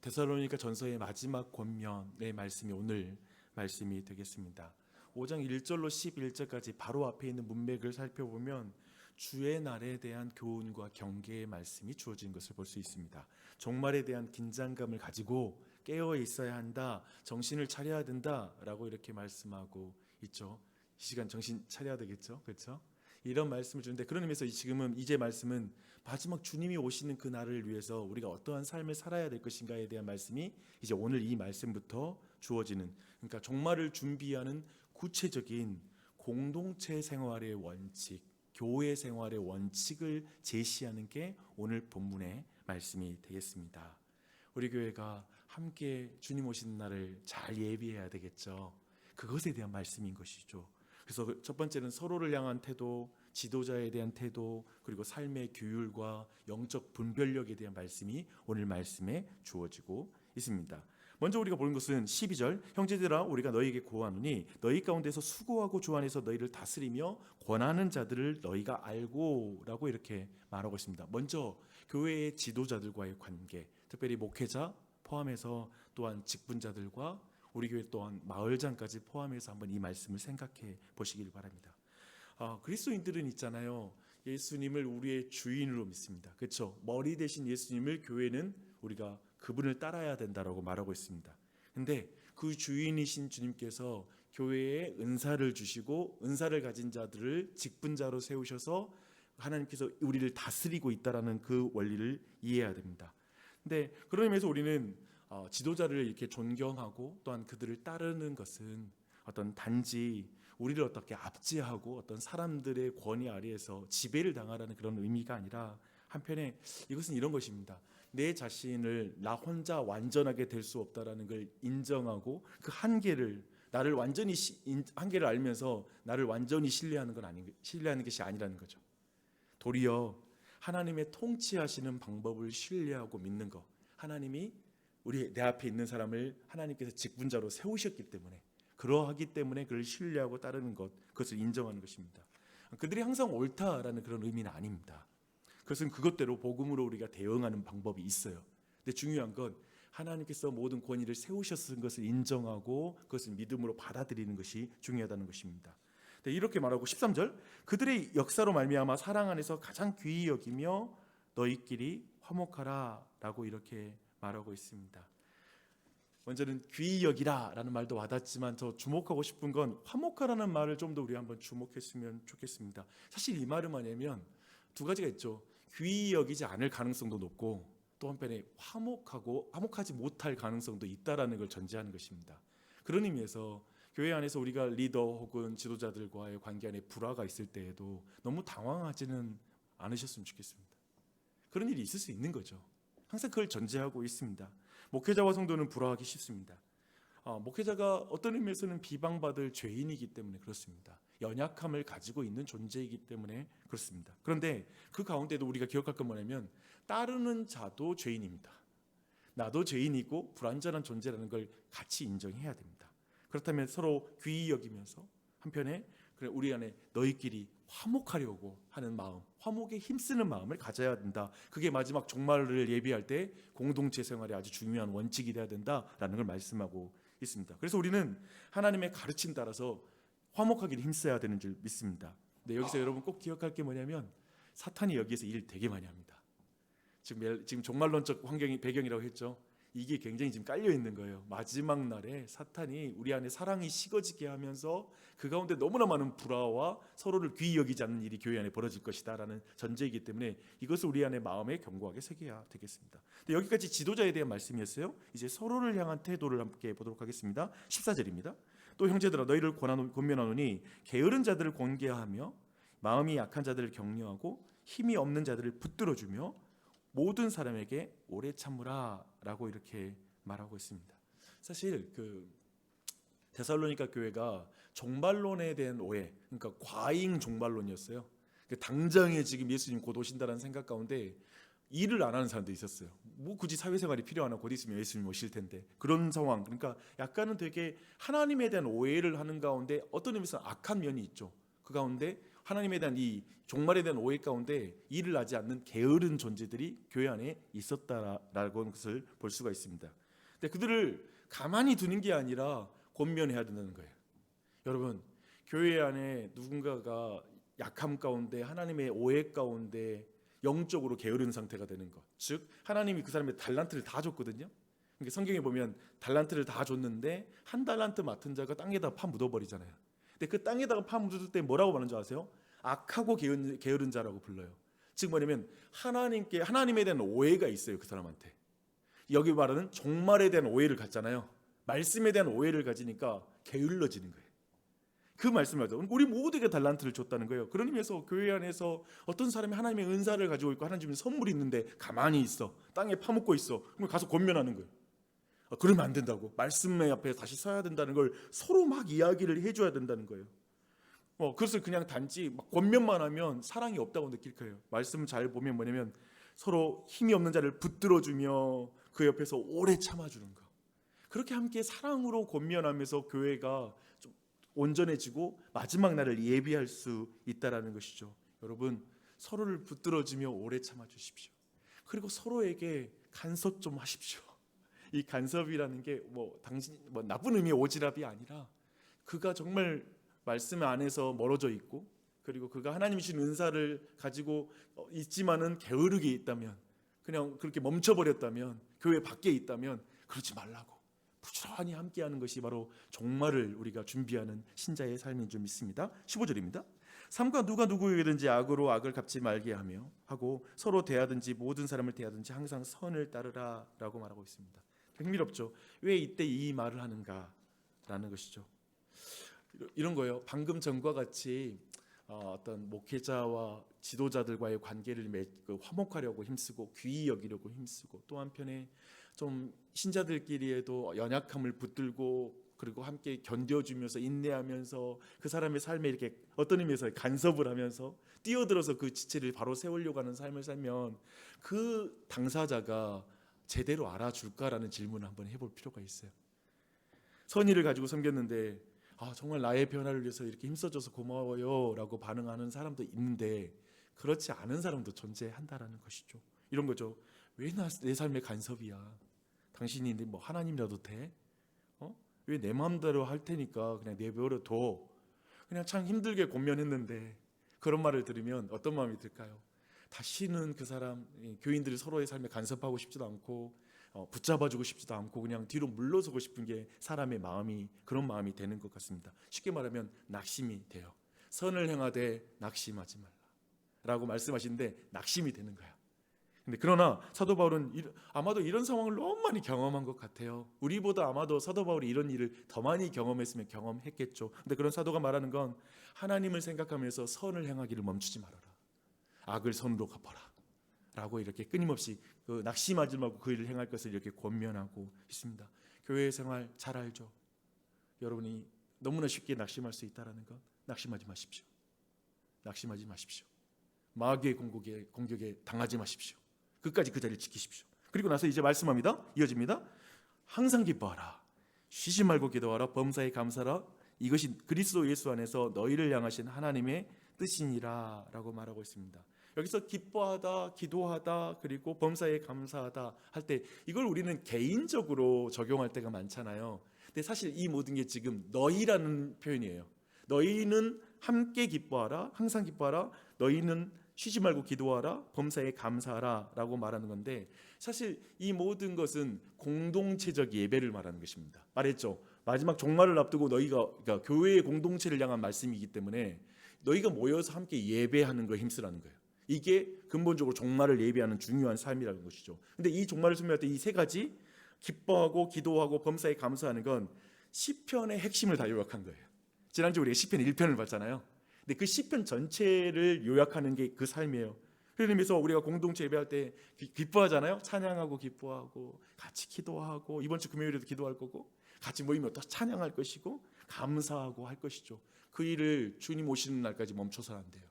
데살로니가 전서의 마지막 권면의 말씀이 오늘 말씀이 되겠습니다. 5장 1절로 11절까지 바로 앞에 있는 문맥을 살펴보면 주의 날에 대한 교훈과 경계의 말씀이 주어진 것을 볼 수 있습니다. 종말에 대한 긴장감을 가지고 깨어 있어야 한다, 정신을 차려야 된다라고 이렇게 말씀하고 있죠. 이 시간 정신 차려야 되겠죠, 그렇죠? 이런 말씀을 주는데, 그런 의미에서 지금은 이제 말씀은 마지막 주님이 오시는 그 날을 위해서 우리가 어떠한 삶을 살아야 될 것인가에 대한 말씀이 이제 오늘 이 말씀부터 주어지는, 그러니까 종말을 준비하는 구체적인 공동체 생활의 원칙, 교회 생활의 원칙을 제시하는 게 오늘 본문의 말씀이 되겠습니다. 우리 교회가 함께 주님 오시는 날을 잘 예비해야 되겠죠. 그것에 대한 말씀인 것이죠. 그래서 첫 번째는 서로를 향한 태도, 지도자에 대한 태도, 그리고 삶의 규율과 영적 분별력에 대한 말씀이 오늘 말씀에 주어지고 있습니다. 먼저 우리가 보는 것은 12절, 형제들아 우리가 너희에게 고하노니 너희 가운데서 수고하고 주 안에서 너희를 다스리며 권하는 자들을 너희가 알고, 라고 이렇게 말하고 있습니다. 먼저 교회의 지도자들과의 관계, 특별히 목회자 포함해서 또한 직분자들과 우리 교회 또한 마을장까지 포함해서 한번 이 말씀을 생각해 보시길 바랍니다. 그리스도인들은 있잖아요, 예수님을 우리의 주인으로 믿습니다. 그렇죠? 머리 대신 예수님을 교회는 우리가 그분을 따라야 된다라고 말하고 있습니다. 근데 그 주인이신 주님께서 교회에 은사를 주시고 은사를 가진 자들을 직분자로 세우셔서 하나님께서 우리를 다스리고 있다라는 그 원리를 이해해야 됩니다. 근데 그런 의미에서 우리는 지도자를 이렇게 존경하고 또한 그들을 따르는 것은 어떤 단지 우리를 어떻게 압제하고 어떤 사람들의 권위 아래에서 지배를 당하라는 그런 의미가 아니라, 한편에 이것은 이런 것입니다. 내 자신을 나 혼자 완전하게 될 수 없다라는 걸 인정하고 그 한계를, 나를 완전히 한계를 알면서 나를 완전히 신뢰하는 것이 아니라는 거죠. 도리어 하나님의 통치하시는 방법을 신뢰하고 믿는 것, 하나님이 내 앞에 있는 사람을 하나님께서 직분자로 세우셨기 때문에, 그러하기 때문에 그를 신뢰하고 따르는 것, 그것을 인정하는 것입니다. 그들이 항상 옳다라는 그런 의미는 아닙니다. 그것은 그것대로 복음으로 우리가 대응하는 방법이 있어요. 근데 중요한 건 하나님께서 모든 권위를 세우셨은 것을 인정하고 그것을 믿음으로 받아들이는 것이 중요하다는 것입니다. 이렇게 말하고 13절, 그들의 역사로 말미암아 사랑 안에서 가장 귀히 여기며 너희끼리 화목하라, 라고 이렇게 말하고 있습니다. 먼저는 귀히 여기라 라는 말도 와닿지만 더 주목하고 싶은 건 화목하라는 말을 좀 더 우리 한번 주목했으면 좋겠습니다. 사실 이 말은 뭐냐면 두 가지가 있죠. 귀히 여기지 않을 가능성도 높고, 또 한편에 화목하지 못할 가능성도 있다라는 걸 전제하는 것입니다. 그런 의미에서 교회 안에서 우리가 리더 혹은 지도자들과의 관계 안에 불화가 있을 때에도 너무 당황하지는 않으셨으면 좋겠습니다. 그런 일이 있을 수 있는 거죠. 항상 그걸 전제하고 있습니다. 목회자와 성도는 불화하기 쉽습니다. 목회자가 어떤 의미에서는 비방받을 죄인이기 때문에 그렇습니다. 연약함을 가지고 있는 존재이기 때문에 그렇습니다. 그런데 그 가운데도 우리가 기억할 건 뭐냐면 따르는 자도 죄인입니다. 나도 죄인이고 불완전한 존재라는 걸 같이 인정해야 됩니다. 그렇다면 서로 귀히 여기면서 한편에 우리 안에 너희끼리 화목하려고 하는 마음, 화목에 힘쓰는 마음을 가져야 된다. 그게 마지막 종말을 예비할 때 공동체 생활에 아주 중요한 원칙이 되어야 된다라는 걸 말씀하고 있습니다. 그래서 우리는 하나님의 가르침 따라서 화목하기를 힘써야 되는 줄 믿습니다. 근데 여기서 여러분 꼭 기억할 게 뭐냐면 사탄이 여기에서 일 되게 많이 합니다. 지금 종말론적 배경이라고 했죠. 이게 굉장히 지금 깔려 있는 거예요. 마지막 날에 사탄이 우리 안에 사랑이 식어지게 하면서 그 가운데 너무나 많은 불화와 서로를 귀히 여기지 않는 일이 교회 안에 벌어질 것이다라는 전제이기 때문에 이것을 우리 안에 마음에 견고하게 새겨야 되겠습니다. 근데 여기까지 지도자에 대한 말씀이었어요. 이제 서로를 향한 태도를 함께 보도록 하겠습니다. 14절입니다. 또 형제들아 너희를 권면하노니 게으른 자들을 권계하며 마음이 약한 자들을 격려하고 힘이 없는 자들을 붙들어주며 모든 사람에게 오래 참으라, 라고 이렇게 말하고 있습니다. 사실 데살로니가 교회가 종말론에 대한 오해, 그러니까 과잉 종말론이었어요. 당장에 지금 예수님 곧 오신다는 생각 가운데 일을 안 하는 사람도 있었어요. 뭐 굳이 사회생활이 필요하나, 곧 있으면 예수님 오실 텐데. 그런 상황, 그러니까 약간은 되게 하나님에 대한 오해를 하는 가운데 어떤 의미에서 악한 면이 있죠. 그 가운데 하나님에 대한 이 종말에 대한 오해 가운데 일을 하지 않는 게으른 존재들이 교회 안에 있었다라는 것을 볼 수가 있습니다. 근데 그들을 가만히 두는 게 아니라 권면해야 된다는 거예요. 여러분, 교회 안에 누군가가 약함 가운데 하나님의 오해 가운데 영적으로 게으른 상태가 되는 것, 즉 하나님이 그 사람의 달란트를 다 줬거든요. 그러니까 성경에 보면 달란트를 다 줬는데 한 달란트 맡은 자가 땅에다 파 묻어버리잖아요. 근데 그 땅에다가 파 묻을 때 뭐라고 말하는 줄 아세요? 악하고 게으른 자라고 불러요. 즉 뭐냐면 하나님에 대한 오해가 있어요. 그 사람한테. 여기 말하는 종말에 대한 오해를 갖잖아요. 말씀에 대한 오해를 가지니까 게을러지는 거예요. 그 말씀을 하죠. 우리 모두에게 달란트를 줬다는 거예요. 그런 의미에서 교회 안에서 어떤 사람이 하나님의 은사를 가지고 있고 하나님 주는 선물이 있는데 가만히 있어, 땅에 파묻고 있어, 그럼 가서 권면하는 거예요. 그러면 안 된다고, 말씀의 앞에 다시 서야 된다는 걸 서로 막 이야기를 해줘야 된다는 거예요. 그것을 그냥 단지 막 권면만 하면 사랑이 없다고 느낄 거예요. 말씀을 잘 보면 뭐냐면 서로 힘이 없는 자를 붙들어주며 그 옆에서 오래 참아주는 거. 그렇게 함께 사랑으로 권면하면서 교회가 좀 온전해지고 마지막 날을 예비할 수 있다라는 것이죠. 여러분, 서로를 붙들어주며 오래 참아주십시오. 그리고 서로에게 간섭 좀 하십시오. 이 간섭이라는 게 당신 나쁜 의미의 오지랖이 아니라 그가 정말 말씀 안에서 멀어져 있고, 그리고 그가 하나님이 주신 은사를 가지고 있지만은 게으르게 있다면, 그냥 그렇게 멈춰버렸다면, 교회 밖에 있다면 그러지 말라고 부지런히 함께하는 것이 바로 종말을 우리가 준비하는 신자의 삶인 줄 믿습니다. 15절입니다. 삼가 누가 누구에게든지 악으로 악을 갚지 말게 하고 서로 대하든지 모든 사람을 대하든지 항상 선을 따르라 라고 말하고 있습니다. 흥미롭죠. 왜 이때 이 말을 하는가라는 것이죠. 이런 거예요. 방금 전과 같이 어떤 목회자와 지도자들과의 관계를 화목하려고 힘쓰고 귀히 여기려고 힘쓰고, 또 한편에 좀 신자들끼리에도 연약함을 붙들고 그리고 함께 견뎌주면서 인내하면서 그 사람의 삶에 이렇게 어떤 의미에서 간섭을 하면서 뛰어들어서 그 지체를 바로 세우려고 하는 삶을 살면 그 당사자가 제대로 알아줄까라는 질문을 한번 해볼 필요가 있어요. 선의를 가지고 섬겼는데 정말 나의 변화를 위해서 이렇게 힘써줘서 고마워요 라고 반응하는 사람도 있는데 그렇지 않은 사람도 존재한다라는 것이죠. 이런 거죠. 왜 내 삶의 간섭이야? 당신이 하나님이라도 돼? 왜 내 마음대로 할 테니까 그냥 내버려 둬? 그냥 참 힘들게 권면했는데. 그런 말을 들으면 어떤 마음이 들까요? 다시는 그 사람, 교인들이 서로의 삶에 간섭하고 싶지도 않고 붙잡아주고 싶지도 않고 그냥 뒤로 물러서고 싶은 게 사람의 마음이, 그런 마음이 되는 것 같습니다. 쉽게 말하면 낙심이 돼요. 선을 행하되 낙심하지 말라 라고 말씀하시는데 낙심이 되는 거야. 근데 그러나 사도 바울은 아마도 이런 상황을 너무 많이 경험한 것 같아요. 우리보다 아마도 사도 바울이 이런 일을 더 많이 경험했으면 경험했겠죠. 근데 그런 사도가 말하는 건 하나님을 생각하면서 선을 행하기를 멈추지 말아라, 악을 선으로 갚아라 라고 이렇게 끊임없이 낙심하지 말고 그 일을 행할 것을 이렇게 권면하고 있습니다. 교회 생활 잘 알죠? 여러분이 너무나 쉽게 낙심할 수 있다는 것, 낙심하지 마십시오. 낙심하지 마십시오. 마귀의 공격에 당하지 마십시오. 끝까지 그 자리를 지키십시오. 그리고 나서 이제 말씀합니다. 이어집니다. 항상 기뻐하라, 쉬지 말고 기도하라, 범사에 감사하라, 이것이 그리스도 예수 안에서 너희를 향하신 하나님의 뜻이니라 라고 말하고 있습니다. 여기서 기뻐하다, 기도하다, 그리고 범사에 감사하다 할 때 이걸 우리는 개인적으로 적용할 때가 많잖아요. 근데 사실 이 모든 게 지금 너희라는 표현이에요. 너희는 함께 기뻐하라, 항상 기뻐하라, 너희는 쉬지 말고 기도하라, 범사에 감사하라 라고 말하는 건데, 사실 이 모든 것은 공동체적 예배를 말하는 것입니다. 말했죠. 마지막 종말을 앞두고 그러니까 교회의 공동체를 향한 말씀이기 때문에 너희가 모여서 함께 예배하는 거에 힘쓰라는 거예요. 이게 근본적으로 종말을 예배하는 중요한 삶이라는 것이죠. 근데 이 종말을 설명할 때 이 세 가지, 기뻐하고 기도하고 범사에 감사하는 건 시편의 핵심을 다 요약한 거예요. 지난주 우리가 시편 1편을 봤잖아요. 근데 그 시편 전체를 요약하는 게 그 삶이에요. 그런 의미에서 우리가 공동체 예배할 때 기뻐하잖아요. 찬양하고 기뻐하고 같이 기도하고, 이번 주 금요일에도 기도할 거고 같이 모이면 또 찬양할 것이고 감사하고 할 것이죠. 그 일을 주님 오시는 날까지 멈춰서는 안 돼요.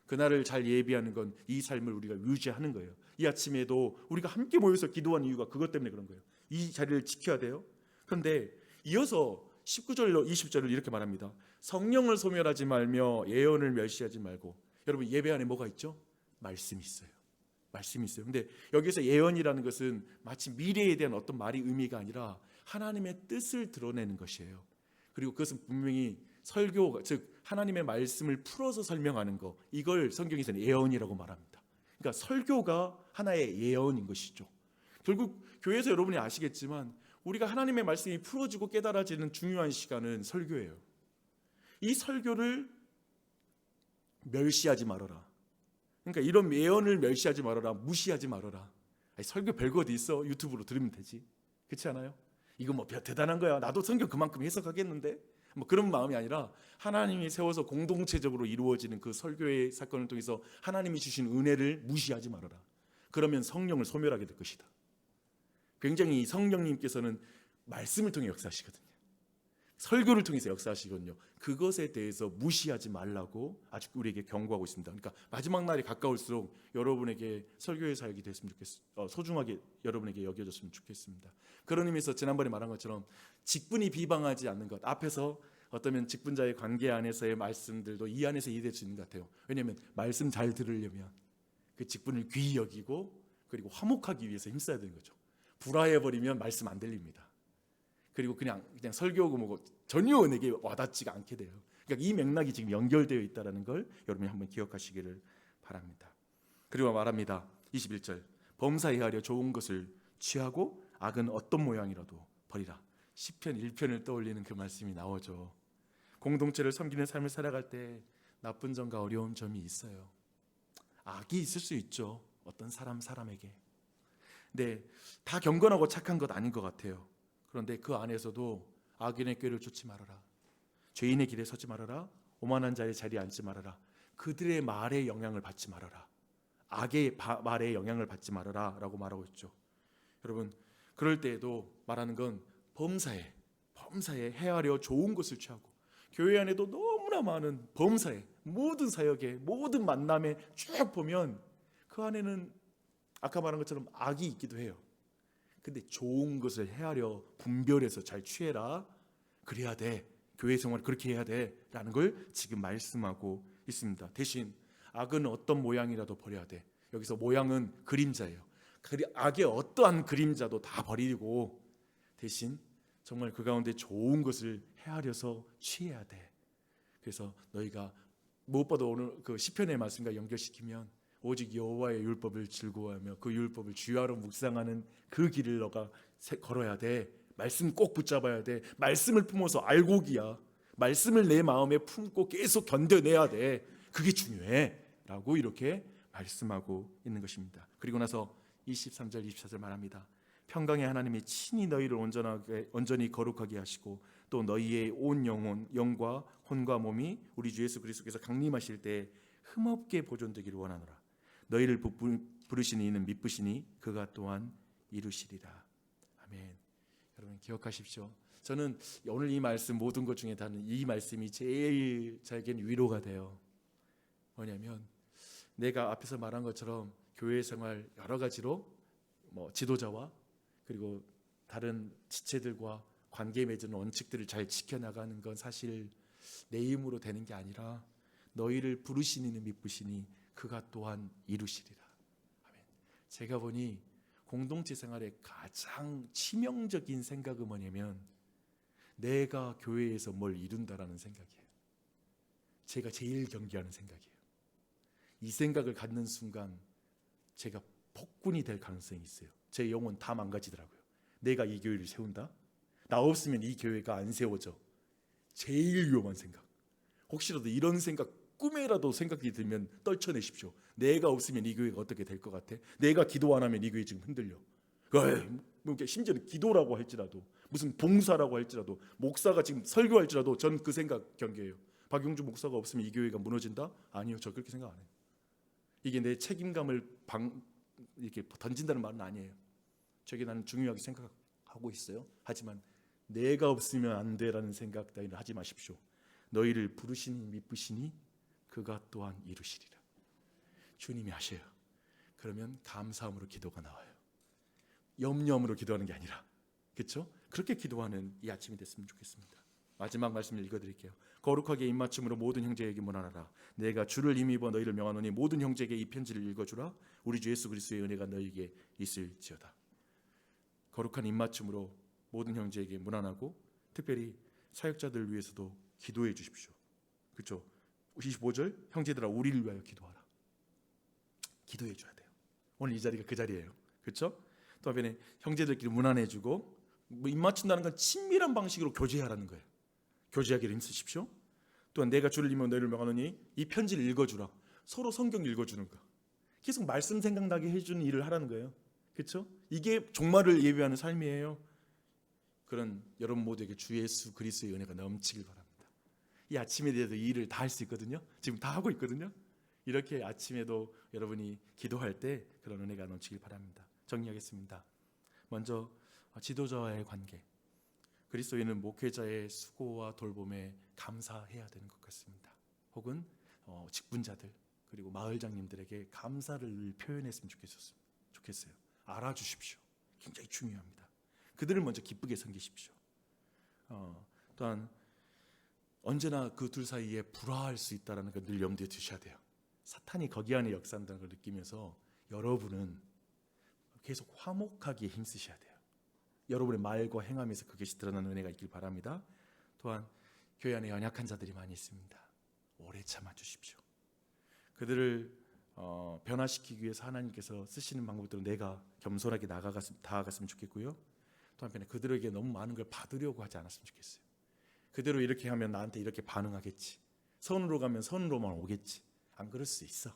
그날을 잘 예비하는 건 이 삶을 우리가 유지하는 거예요. 이 아침에도 우리가 함께 모여서 기도한 이유가 그것 때문에 그런 거예요. 이 자리를 지켜야 돼요. 그런데 이어서 19절로 20절을 이렇게 말합니다. 성령을 소멸하지 말며 예언을 멸시하지 말고. 여러분, 예배 안에 뭐가 있죠? 말씀이 있어요. 말씀이 있어요. 근데 여기서 예언이라는 것은 마치 미래에 대한 어떤 말이 의미가 아니라 하나님의 뜻을 드러내는 것이에요. 그리고 그것은 분명히 설교, 즉 하나님의 말씀을 풀어서 설명하는 거, 이걸 성경에서는 예언이라고 말합니다. 그러니까 설교가 하나의 예언인 것이죠. 결국 교회에서 여러분이 아시겠지만 우리가 하나님의 말씀이 풀어지고 깨달아지는 중요한 시간은 설교예요. 이 설교를 멸시하지 말아라. 그러니까 이런 예언을 멸시하지 말아라. 무시하지 말아라. 아니, 설교 별거 어디 있어? 유튜브로 들으면 되지. 그렇지 않아요? 이거 뭐 대단한 거야. 나도 성경 그만큼 해석하겠는데? 뭐 그런 마음이 아니라 하나님이 세워서 공동체적으로 이루어지는 그 설교의 사건을 통해서 하나님이 주신 은혜를 무시하지 말아라. 그러면 성령을 소멸하게 될 것이다. 굉장히 성령님께서는 말씀을 통해 역사하시거든요. 설교를 통해서 역사하시거든요. 그것에 대해서 무시하지 말라고 아직 우리에게 경고하고 있습니다. 그러니까 마지막 날이 가까울수록 여러분에게 설교의 사역이 됐으면 좋겠습니다. 소중하게 여러분에게 여겨졌으면 좋겠습니다. 그런 의미에서 지난번에 말한 것처럼 직분이 비방하지 않는 것, 앞에서 어떠면 직분자의 관계 안에서의 말씀들도 이 안에서 이해될 수 있는 것 같아요. 왜냐하면 말씀 잘 들으려면 그 직분을 귀히 여기고 그리고 화목하기 위해서 힘써야 되는 거죠. 불화해버리면 말씀 안 들립니다. 그리고 그냥 설교하고 뭐고 전혀 내게 와닿지가 않게 돼요. 그러니까 이 맥락이 지금 연결되어 있다는 걸 여러분이 한번 기억하시기를 바랍니다. 그리고 말합니다. 21절, 범사에 하려 좋은 것을 취하고 악은 어떤 모양이라도 버리라. 시편 1편을 떠올리는 그 말씀이 나오죠. 공동체를 섬기는 삶을 살아갈 때 나쁜 점과 어려운 점이 있어요. 악이 있을 수 있죠. 어떤 사람에게. 근데 다 경건하고 착한 것 아닌 것 같아요. 그런데 그 안에서도 악인의 꾀를 쫓지 말아라. 죄인의 길에 서지 말아라. 오만한 자의 자리에 앉지 말아라. 그들의 말에 영향을 받지 말아라. 악의 말에 영향을 받지 말아라 라고 말하고 있죠. 여러분, 그럴 때에도 말하는 건 범사에 행하려 좋은 것을 취하고, 교회 안에도 너무나 많은 범사에, 모든 사역에, 모든 만남에 쭉 보면 그 안에는 아까 말한 것처럼 악이 있기도 해요. 근데 좋은 것을 헤아려 분별해서 잘 취해라. 그래야 돼. 교회 생활 그렇게 해야 돼 라는 걸 지금 말씀하고 있습니다. 대신 악은 어떤 모양이라도 버려야 돼. 여기서 모양은 그림자예요. 악의 어떠한 그림자도 다 버리고 대신 정말 그 가운데 좋은 것을 헤아려서 취해야 돼. 그래서 너희가 무엇보다 오늘 그 시편의 말씀과 연결시키면 오직 여호와의 율법을 즐거워하며 그 율법을 주야로 묵상하는 그 길을 너가 걸어야 돼. 말씀 꼭 붙잡아야 돼. 말씀을 품어서 알고기야. 말씀을 내 마음에 품고 계속 견뎌내야 돼. 그게 중요해 라고 이렇게 말씀하고 있는 것입니다. 그리고 나서 23절 24절 말합니다. 평강의 하나님이 친히 너희를 온전히 거룩하게 하시고 또 너희의 온 영과 혼과 몸이 우리 주 예수 그리스도께서 강림하실 때 흠없게 보존되기를 원하노라. 너희를 부르시니 이는 미쁘시니 그가 또한 이루시리라. 아멘. 여러분 기억하십시오. 저는 오늘 이 말씀 모든 것 중에 다는 이 말씀이 제일 저에겐 위로가 돼요. 뭐냐면 내가 앞에서 말한 것처럼 교회 생활 여러 가지로 지도자와 그리고 다른 지체들과 관계 맺은 원칙들을 잘 지켜나가는 건 사실 내 힘으로 되는 게 아니라 너희를 부르시니 미쁘시니 그가 또한 이루시리라. 아멘. 제가 보니 공동체 생활의 가장 치명적인 생각은 뭐냐면 내가 교회에서 뭘 이룬다라는 생각이에요. 제가 제일 경계하는 생각이에요. 이 생각을 갖는 순간 제가 폭군이 될 가능성이 있어요. 제 영혼 다 망가지더라고요. 내가 이 교회를 세운다? 나 없으면 이 교회가 안 세워져. 제일 위험한 생각. 혹시라도 이런 생각 꿈에라도 생각이 들면 떨쳐내십시오. 내가 없으면 이 교회가 어떻게 될 것 같아? 내가 기도 안 하면 이 교회 지금 흔들려. 심지어는 기도라고 할지라도 무슨 봉사라고 할지라도 목사가 지금 설교할지라도 저는 그 생각 경계해요. 박용주 목사가 없으면 이 교회가 무너진다? 아니요, 저 그렇게 생각 안 해요. 이게 내 책임감을 이렇게 던진다는 말은 아니에요. 저게 나는 중요하게 생각하고 있어요. 하지만 내가 없으면 안 돼라는 생각 따위는 하지 마십시오. 너희를 부르시니 미쁘시니 그가 또한 이루시리라. 주님이 하셔요. 그러면 감사함으로 기도가 나와요. 염려함으로 기도하는 게 아니라, 그렇죠? 그렇게 기도하는 이 아침이 됐으면 좋겠습니다. 마지막 말씀을 읽어드릴게요. 거룩하게 입맞춤으로 모든 형제에게 문안하라. 내가 주를 힘입어 너희를 명하노니 모든 형제에게 이 편지를 읽어주라. 우리 주 예수 그리스도의 은혜가 너희에게 있을지어다. 거룩한 입맞춤으로 모든 형제에게 문안하고 특별히 사역자들을 위해서도 기도해 주십시오. 그렇죠? 25절 형제들아 우리를 위하여 기도하라. 기도해 줘야 돼요. 오늘 이 자리가 그 자리예요. 그렇죠? 또 한편에 형제들끼리 문안해 주고 입 맞춘다는 건 친밀한 방식으로 교제하라는 거예요. 교제하기를 힘쓰십시오. 또한 내가 주를 믿으며 너희를 명하노니 이 편지를 읽어주라. 서로 성경 읽어주는 거. 계속 말씀 생각나게 해주는 일을 하라는 거예요. 그렇죠? 이게 종말을 예비하는 삶이에요. 그런 여러분 모두에게 주 예수 그리스도의 은혜가 넘치길 바랍니다. 이 아침에 대해서 이 일을 다 할 수 있거든요. 지금 다 하고 있거든요. 이렇게 아침에도 여러분이 기도할 때 그런 은혜가 넘치길 바랍니다. 정리하겠습니다. 먼저 지도자와의 관계. 그리스도인은 목회자의 수고와 돌봄에 감사해야 되는 것 같습니다. 혹은 직분자들 그리고 마을장님들에게 감사를 표현했으면 좋겠어요. 알아주십시오. 굉장히 중요합니다. 그들을 먼저 기쁘게 섬기십시오. 또한 언제나 그 둘 사이에 불화할 수 있다는 걸 늘 염두에 두셔야 돼요. 사탄이 거기 안에 역사한다는 걸 느끼면서 여러분은 계속 화목하기에 힘쓰셔야 돼요. 여러분의 말과 행함에서 그것이 드러나는 은혜가 있길 바랍니다. 또한 교회 안에 연약한 자들이 많이 있습니다. 오래 참아주십시오. 그들을 변화시키기 위해서 하나님께서 쓰시는 방법들은 내가 겸손하게 다가갔으면 좋겠고요. 또 한편에 그들에게 너무 많은 걸 받으려고 하지 않았으면 좋겠어요. 그대로 이렇게 하면 나한테 이렇게 반응하겠지. 선으로 가면 선으로만 오겠지. 안 그럴 수 있어.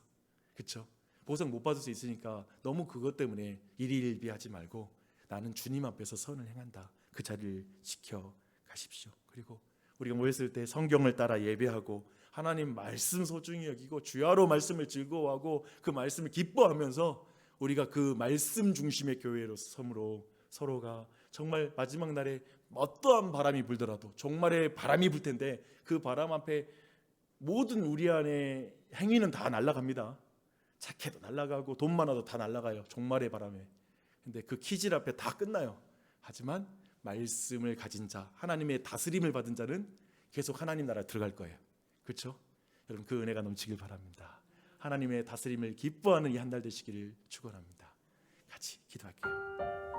그렇죠? 보상 못 받을 수 있으니까 너무 그것 때문에 일희일비하지 말고 나는 주님 앞에서 선을 행한다. 그 자리를 지켜가십시오. 그리고 우리가 모였을 때 성경을 따라 예배하고 하나님 말씀 소중히 여기고 주야로 말씀을 즐거워하고 그 말씀을 기뻐하면서 우리가 그 말씀 중심의 교회로 섬으로 서로가 정말 마지막 날에 어떠한 바람이 불더라도 종말의 바람이 불 텐데 그 바람 앞에 모든 우리 안에 행위는 다 날아갑니다. 착해도 날아가고 돈 많아도 다 날아가요. 종말의 바람에. 근데 그 키질 앞에 다 끝나요. 하지만 말씀을 가진 자, 하나님의 다스림을 받은 자는 계속 하나님 나라에 들어갈 거예요. 그렇죠? 여러분 그 은혜가 넘치길 바랍니다. 하나님의 다스림을 기뻐하는 이 한 달 되시기를 축원합니다. 같이 기도할게요.